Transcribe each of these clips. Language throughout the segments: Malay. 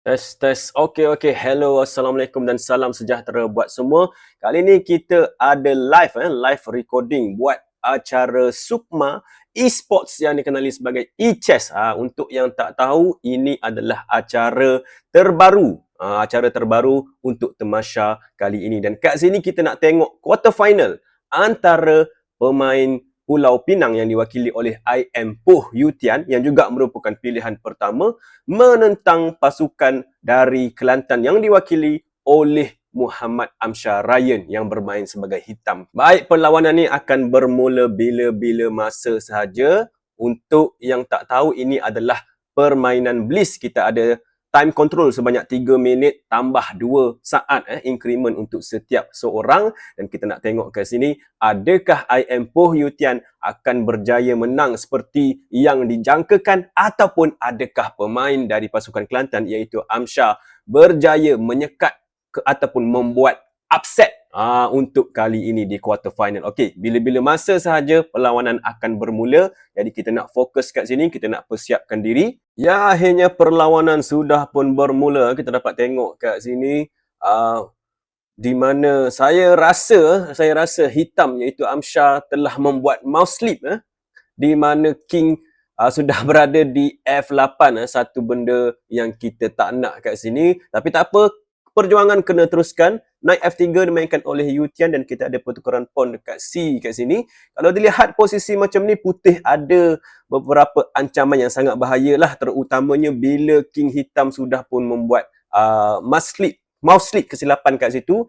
Tes, tes. Okey. Hello, Assalamualaikum dan salam sejahtera buat semua. Kali ni kita ada live recording buat acara Sukma Esports yang dikenali sebagai eChess. Untuk yang tak tahu, ini adalah acara terbaru. Acara terbaru untuk Temasya kali ini. Dan kat sini kita nak tengok quarter final antara pemain Pulau Pinang yang diwakili oleh IM Poh Yutian yang juga merupakan pilihan pertama menentang pasukan dari Kelantan yang diwakili oleh Muhammad Amsyar Ryan yang bermain sebagai hitam. Baik, perlawanan ini akan bermula bila-bila masa sahaja. Untuk yang tak tahu, ini adalah permainan Blitz. Kita ada time control sebanyak 3 minit tambah 2 saat increment untuk setiap seorang. Dan kita nak tengok ke sini, adakah IM Poh Yutian akan berjaya menang seperti yang dijangkakan ataupun adakah pemain dari pasukan Kelantan iaitu Amsyar berjaya menyekat ataupun membuat upset untuk kali ini di quarter final. Okey, bila-bila masa sahaja perlawanan akan bermula. Jadi kita nak fokus kat sini, kita nak persiapkan diri. Ya, akhirnya perlawanan sudah pun bermula. Kita dapat tengok kat sini di mana saya rasa hitam iaitu Amsyar telah membuat mouse slip di mana King sudah berada di F8, satu benda yang kita tak nak kat sini. Tapi tak apa, perjuangan kena teruskan. Knight F3 dimainkan oleh Yutian dan kita ada pertukaran pawn dekat C kat sini. Kalau dilihat posisi macam ni, putih ada beberapa ancaman yang sangat bahayalah, terutamanya bila King hitam sudah pun membuat mouse slip kesilapan kat situ.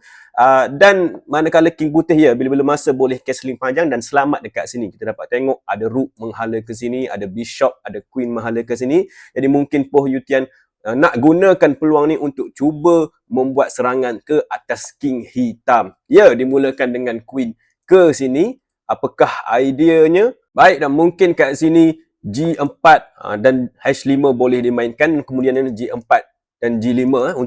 Dan manakala King putih bila-bila masa boleh castling panjang dan selamat dekat sini. Kita dapat tengok ada Rook menghala ke sini, ada Bishop, ada Queen menghala ke sini. Jadi mungkin Poh Yutian nak gunakan peluang ni untuk cuba membuat serangan ke atas King hitam. Ya, dimulakan dengan Queen ke sini. Apakah ideanya? Baik, dan mungkin kat sini G4 dan H5 boleh dimainkan. Kemudian G4 dan G5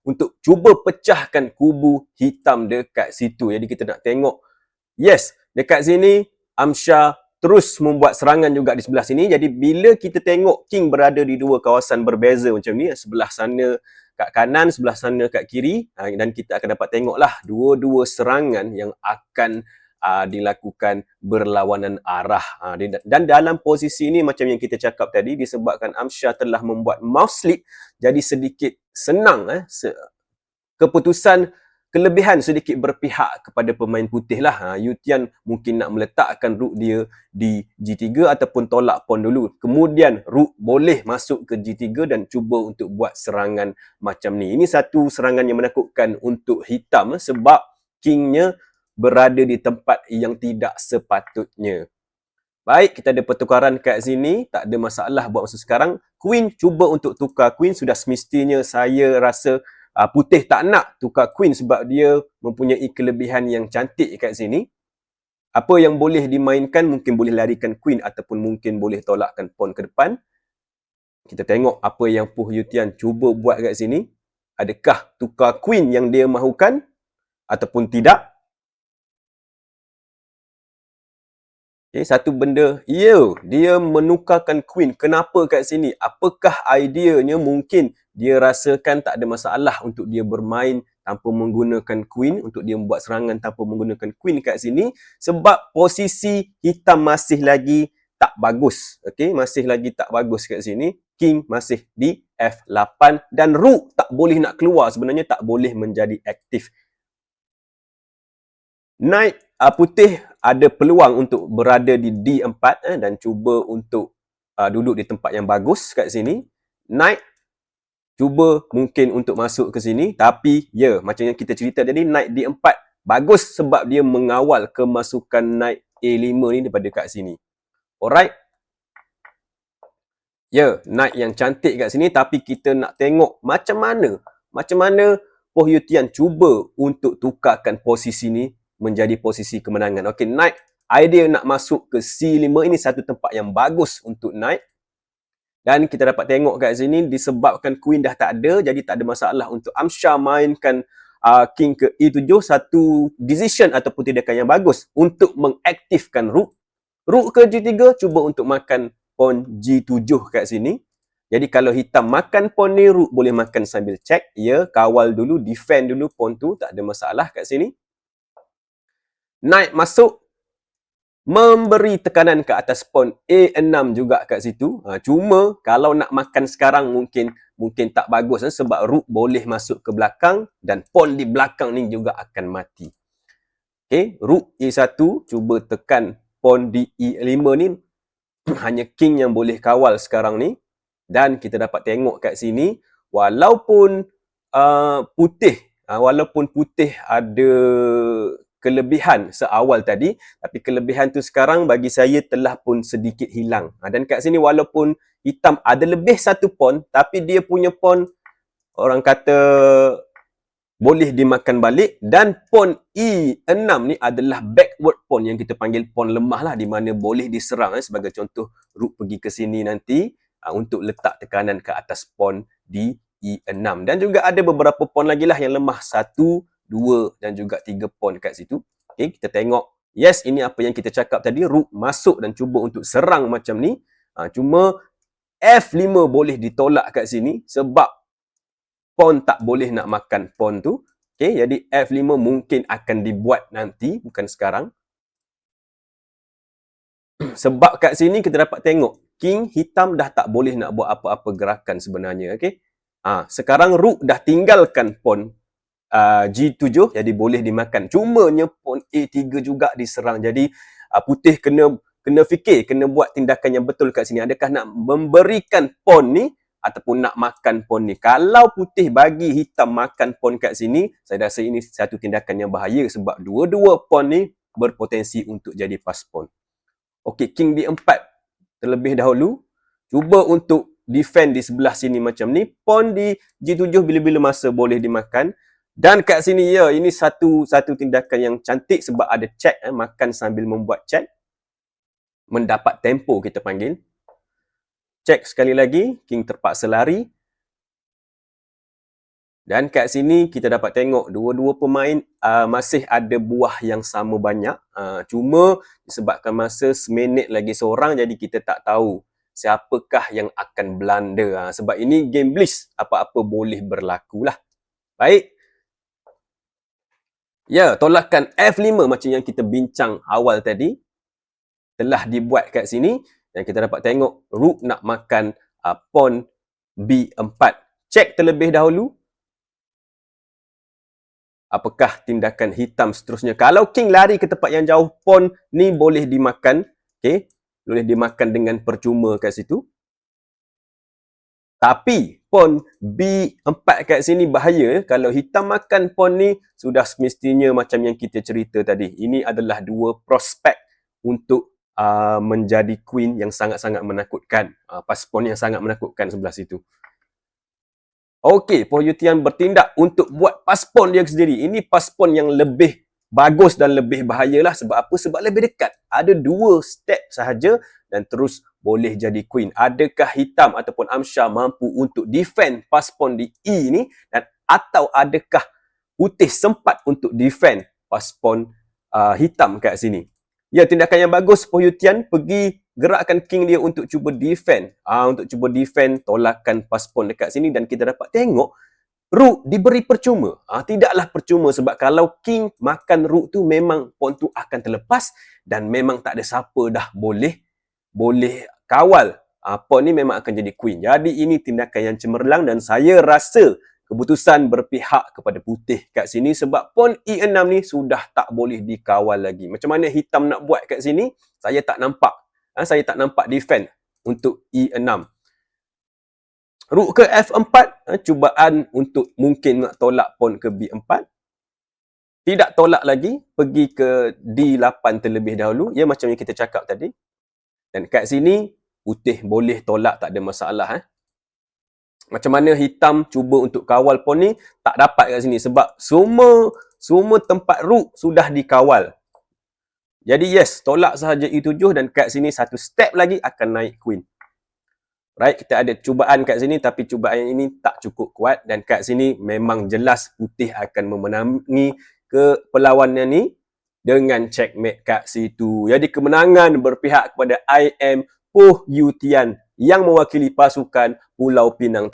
untuk cuba pecahkan kubu hitam dekat situ. Jadi kita nak tengok. Yes, dekat sini Amsyar terus membuat serangan juga di sebelah sini. Jadi bila kita tengok King berada di dua kawasan berbeza macam ni, sebelah sana kat kanan, sebelah sana kat kiri, dan kita akan dapat tengoklah dua-dua serangan yang akan dilakukan berlawanan arah. Dan dalam posisi ini macam yang kita cakap tadi, disebabkan Amsyar telah membuat mouse slip, jadi sedikit senang keputusan kelebihan sedikit berpihak kepada pemain putih lah. Yutian mungkin nak meletakkan Rook dia di G3 ataupun tolak pawn dulu. Kemudian Rook boleh masuk ke G3 dan cuba untuk buat serangan macam ni. Ini satu serangan yang menakutkan untuk hitam sebab Kingnya berada di tempat yang tidak sepatutnya. Baik, kita ada pertukaran kat sini. Tak ada masalah buat masa sekarang. Queen cuba untuk tukar Queen. Sudah semestinya saya rasa putih tak nak tukar Queen sebab dia mempunyai kelebihan yang cantik kat sini. Apa yang boleh dimainkan, mungkin boleh larikan Queen ataupun mungkin boleh tolakkan pawn ke depan. Kita tengok apa yang Poh Yutian cuba buat kat sini. Adakah tukar Queen yang dia mahukan ataupun tidak? Okay, satu benda, dia menukarkan Queen. Kenapa kat sini? Apakah ideanya? Mungkin dia rasakan tak ada masalah untuk dia bermain tanpa menggunakan Queen, untuk dia membuat serangan tanpa menggunakan Queen kat sini, sebab posisi hitam masih lagi tak bagus. Okay, masih lagi tak bagus kat sini. King masih di F8 dan Rook tak boleh nak keluar, sebenarnya tak boleh menjadi aktif. Knight putih ada peluang untuk berada di D4 dan cuba untuk duduk di tempat yang bagus kat sini. Knight cuba mungkin untuk masuk ke sini, tapi macam yang kita cerita tadi, Knight D4 bagus sebab dia mengawal kemasukan Knight A5 ni daripada kat sini. Alright. Knight yang cantik kat sini, tapi kita nak tengok macam mana Poh Yutian cuba untuk tukarkan posisi ni menjadi posisi kemenangan. Okey, Knight idea nak masuk ke C5, ini satu tempat yang bagus untuk Knight. Dan kita dapat tengok kat sini, disebabkan Queen dah tak ada, jadi tak ada masalah untuk Amsyar mainkan King ke E7, satu decision ataupun tindakan yang bagus untuk mengaktifkan Rook. Rook ke G3, cuba untuk makan pawn G7 kat sini. Jadi kalau hitam makan pawn ni, rook boleh makan sambil check. Ya, kawal dulu, defend dulu pawn tu, tak ada masalah kat sini. Knight masuk, memberi tekanan ke atas pawn A6 juga kat situ. Cuma kalau nak makan sekarang mungkin tak bagus sebab rook boleh masuk ke belakang dan pawn di belakang ni juga akan mati. Okay, rook E1, cuba tekan pawn di E5 ni. Hanya king yang boleh kawal sekarang ni. Dan kita dapat tengok kat sini, walaupun putih ada kelebihan seawal tadi, tapi kelebihan tu sekarang bagi saya telah pun sedikit hilang. Dan kat sini walaupun hitam ada lebih satu pawn, tapi dia punya pawn orang kata boleh dimakan balik, dan pawn E6 ni adalah backward pawn yang kita panggil pawn lemah lah, di mana boleh diserang. Sebagai contoh, rook pergi ke sini nanti untuk letak tekanan ke atas pawn di E6. Dan juga ada beberapa pawn lagi lah yang lemah, 1, 2 dan juga 3 pawn kat situ. Okay, kita tengok. Yes, ini apa yang kita cakap tadi, rook masuk dan cuba untuk serang macam ni. Cuma F5 boleh ditolak kat sini sebab pawn tak boleh nak makan pawn tu. Okay, jadi F5 mungkin akan dibuat nanti, bukan sekarang. Sebab kat sini kita dapat tengok, king hitam dah tak boleh nak buat apa-apa gerakan sebenarnya. Okay? Sekarang rook dah tinggalkan pawn G7, jadi boleh dimakan. Cumanya pawn A3 juga diserang. Jadi putih kena fikir, kena buat tindakan yang betul kat sini. Adakah nak memberikan pawn ni ataupun nak makan pawn ni? Kalau putih bagi hitam makan pawn kat sini, saya rasa ini satu tindakan yang bahaya sebab dua-dua pawn ni berpotensi untuk jadi pas pawn. Okey, king D4 terlebih dahulu. Cuba untuk defend di sebelah sini macam ni. Pawn di G7 bila-bila masa boleh dimakan. Dan kat sini, ya, ini satu tindakan yang cantik sebab ada check. Makan sambil membuat check. Mendapat tempo kita panggil. Check sekali lagi. King terpaksa lari. Dan kat sini kita dapat tengok dua-dua pemain masih ada buah yang sama banyak. Cuma disebabkan masa seminit lagi seorang, jadi kita tak tahu siapakah yang akan belanda. Sebab ini game bliss, apa-apa boleh berlaku lah. Baik. Ya, tolakan F5 macam yang kita bincang awal tadi telah dibuat kat sini. Dan kita dapat tengok rook nak makan pawn B4. Check terlebih dahulu. Apakah tindakan hitam seterusnya? Kalau king lari ke tempat yang jauh, pawn ni boleh dimakan. Okay? Boleh dimakan dengan percuma kat situ. Tapi pawn B4 kat sini bahaya. Kalau hitam makan pawn ni, sudah semestinya macam yang kita cerita tadi. Ini adalah dua prospek untuk menjadi queen yang sangat-sangat menakutkan. Pas pawn yang sangat menakutkan sebelah situ. Okey, Poh Yew Tian bertindak untuk buat pas pawn dia sendiri. Ini pas pawn yang lebih bagus dan lebih bahayalah. Sebab apa? Sebab lebih dekat. Ada 2 step sahaja dan terus boleh jadi queen. Adakah hitam ataupun Amsyar mampu untuk defend pas pawn di E ni? Dan atau adakah putih sempat untuk defend pas pawn hitam kat sini? Ya, tindakan yang bagus Poh Yew Tian pergi gerakkan king dia untuk cuba defend. Untuk cuba defend tolakan pas pawn dekat sini, dan kita dapat tengok rook diberi percuma. Tidaklah percuma sebab kalau king makan rook tu memang pawn tu akan terlepas dan memang tak ada siapa dah boleh kawal. Pawn ni memang akan jadi queen. Jadi ini tindakan yang cemerlang dan saya rasa keputusan berpihak kepada putih kat sini sebab pawn E6 ni sudah tak boleh dikawal lagi. Macam mana hitam nak buat kat sini? Saya tak nampak. Saya tak nampak defend untuk E6. Rook ke F4, cubaan untuk mungkin nak tolak pawn ke B4. Tidak tolak lagi, pergi ke D8 terlebih dahulu. Ya, macam yang kita cakap tadi. Dan kat sini, putih boleh tolak, tak ada masalah. Macam mana hitam cuba untuk kawal pawn ni, tak dapat kat sini sebab semua tempat rook sudah dikawal. Jadi yes, tolak sahaja E7 dan kat sini satu step lagi akan naik queen. Right, kita ada cubaan kat sini tapi cubaan ini tak cukup kuat dan kat sini memang jelas putih akan memenangi ke perlawannya ni dengan checkmate kat situ. Jadi kemenangan berpihak kepada I am Poh Yew Tian yang mewakili pasukan Pulau Pinang